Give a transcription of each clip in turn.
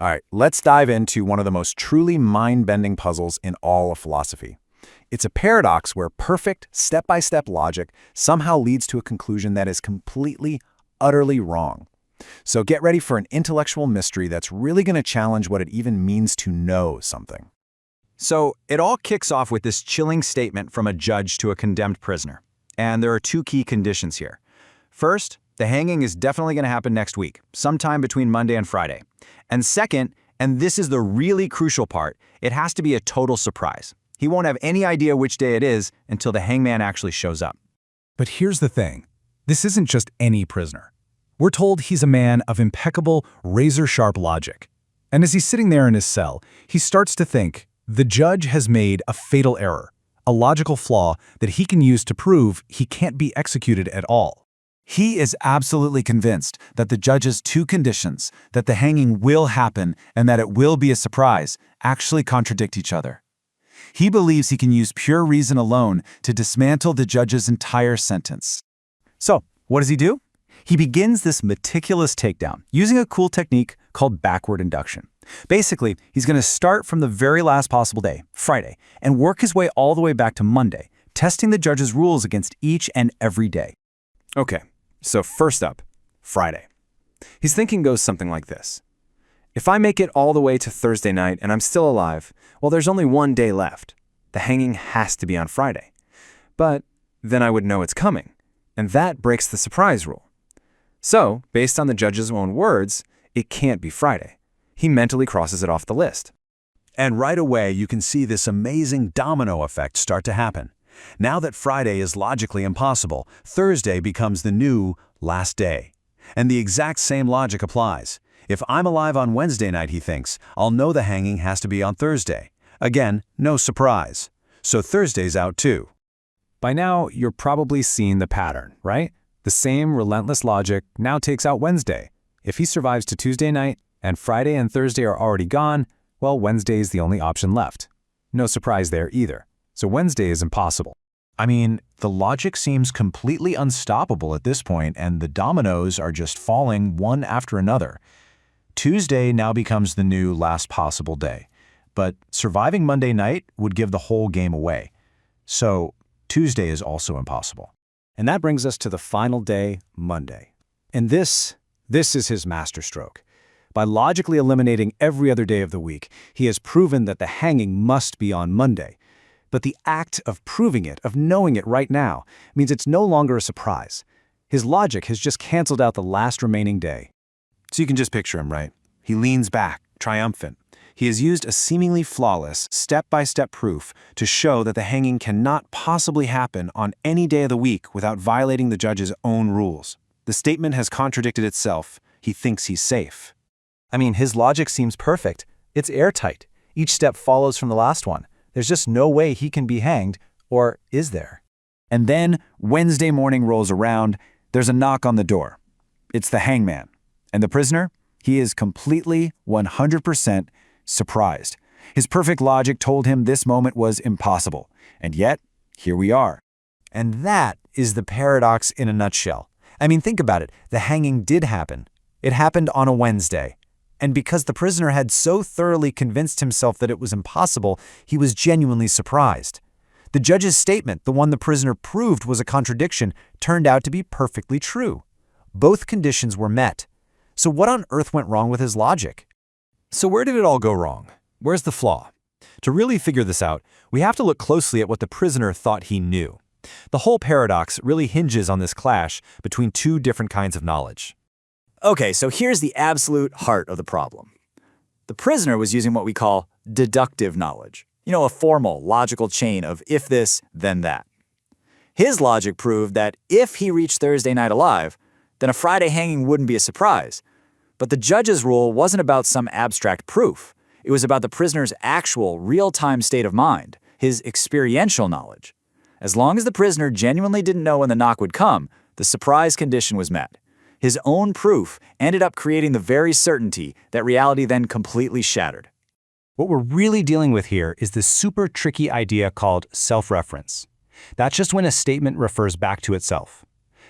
All right, let's dive into one of the most truly mind-bending puzzles in all of philosophy. It's a paradox where perfect, step-by-step logic somehow leads to a conclusion that is completely, utterly wrong. So get ready for an intellectual mystery that's really going to challenge what it even means to know something. So it all kicks off with this chilling statement from a judge to a condemned prisoner. And there are two key conditions here. First, the hanging is definitely going to happen next week, sometime between Monday and Friday. And second, and this is the really crucial part, it has to be a total surprise. He won't have any idea which day it is until the hangman actually shows up. But here's the thing. This isn't just any prisoner. We're told he's a man of impeccable, razor-sharp logic. And as he's sitting there in his cell, he starts to think, the judge has made a fatal error, a logical flaw that he can use to prove he can't be executed at all. He is absolutely convinced that the judge's two conditions, that the hanging will happen and that it will be a surprise, actually contradict each other. He believes he can use pure reason alone to dismantle the judge's entire sentence. So, what does he do? He begins this meticulous takedown using a cool technique called backward induction. Basically, he's going to start from the very last possible day, Friday, and work his way all the way back to Monday, testing the judge's rules against each and every day. Okay, so first up, Friday. His thinking goes something like this. If I make it all the way to Thursday night and I'm still alive, well, there's only one day left. The hanging has to be on Friday. But then I would know it's coming, and that breaks the surprise rule. So, based on the judge's own words, it can't be Friday. He mentally crosses it off the list. And right away, you can see this amazing domino effect start to happen. Now that Friday is logically impossible, Thursday becomes the new last day. And the exact same logic applies. If I'm alive on Wednesday night, he thinks, I'll know the hanging has to be on Thursday. Again, no surprise. So Thursday's out too. By now, you're probably seeing the pattern, right? The same relentless logic now takes out Wednesday. If he survives to Tuesday night, and Friday and Thursday are already gone, well, Wednesday is the only option left. No surprise there either. So Wednesday is impossible. I mean, the logic seems completely unstoppable at this point, and the dominoes are just falling one after another. Tuesday now becomes the new last possible day, but surviving Monday night would give the whole game away. So Tuesday is also impossible. And that brings us to the final day, Monday. And this is his masterstroke. By logically eliminating every other day of the week, he has proven that the hanging must be on Monday. But the act of proving it, of knowing it right now, means it's no longer a surprise. His logic has just canceled out the last remaining day. So you can just picture him, right? He leans back, triumphant. He has used a seemingly flawless, step-by-step proof to show that the hanging cannot possibly happen on any day of the week without violating the judge's own rules. The statement has contradicted itself. He thinks he's safe. I mean, his logic seems perfect. It's airtight. Each step follows from the last one. There's just no way he can be hanged, or is there? And then Wednesday morning rolls around. There's a knock on the door. It's the hangman. And the prisoner? He is completely, 100% surprised. His perfect logic told him this moment was impossible. And yet, here we are. And that is the paradox in a nutshell. I mean, think about it. The hanging did happen. It happened on a Wednesday. And because the prisoner had so thoroughly convinced himself that it was impossible, he was genuinely surprised. The judge's statement, the one the prisoner proved was a contradiction, turned out to be perfectly true. Both conditions were met. So what on earth went wrong with his logic? So where did it all go wrong? Where's the flaw? To really figure this out, we have to look closely at what the prisoner thought he knew. The whole paradox really hinges on this clash between two different kinds of knowledge. Okay, so here's the absolute heart of the problem. The prisoner was using what we call deductive knowledge. A formal, logical chain of if this, then that. His logic proved that if he reached Thursday night alive, then a Friday hanging wouldn't be a surprise. But the judge's rule wasn't about some abstract proof. It was about the prisoner's actual, real-time state of mind, his experiential knowledge. As long as the prisoner genuinely didn't know when the knock would come, the surprise condition was met. His own proof ended up creating the very certainty that reality then completely shattered. What we're really dealing with here is this super tricky idea called self-reference. That's just when a statement refers back to itself.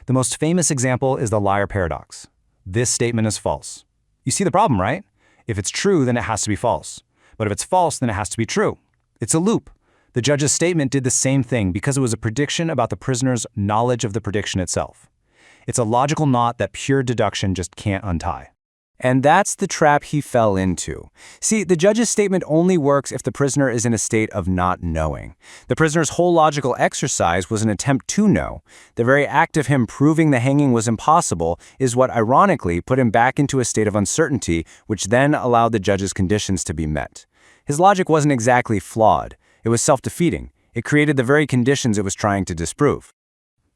The most famous example is the liar paradox. This statement is false. You see the problem, right? If it's true, then it has to be false. But if it's false, then it has to be true. It's a loop. The judge's statement did the same thing because it was a prediction about the prisoner's knowledge of the prediction itself. It's a logical knot that pure deduction just can't untie. And that's the trap he fell into. See, the judge's statement only works if the prisoner is in a state of not knowing. The prisoner's whole logical exercise was an attempt to know. The very act of him proving the hanging was impossible is what ironically put him back into a state of uncertainty, which then allowed the judge's conditions to be met. His logic wasn't exactly flawed. It was self-defeating. It created the very conditions it was trying to disprove.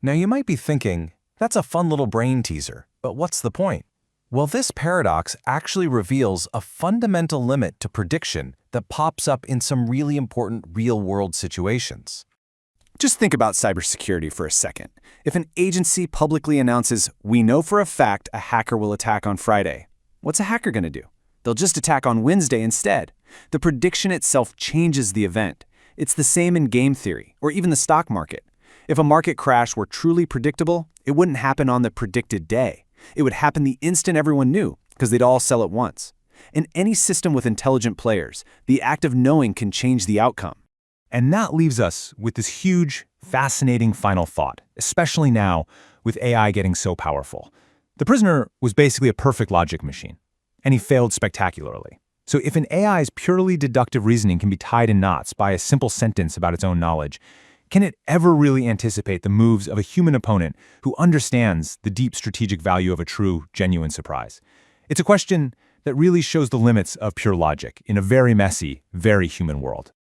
Now you might be thinking, that's a fun little brain teaser, but what's the point? Well, this paradox actually reveals a fundamental limit to prediction that pops up in some really important real-world situations. Just think about cybersecurity for a second. If an agency publicly announces, "We know for a fact a hacker will attack on Friday," what's a hacker going to do? They'll just attack on Wednesday instead. The prediction itself changes the event. It's the same in game theory, or even the stock market. If a market crash were truly predictable, it wouldn't happen on the predicted day. It would happen the instant everyone knew, because they'd all sell at once. In any system with intelligent players, the act of knowing can change the outcome. And that leaves us with this huge, fascinating final thought, especially now with AI getting so powerful. The prisoner was basically a perfect logic machine, and he failed spectacularly. So if an AI's purely deductive reasoning can be tied in knots by a simple sentence about its own knowledge, can it ever really anticipate the moves of a human opponent who understands the deep strategic value of a true, genuine surprise? It's a question that really shows the limits of pure logic in a very messy, very human world.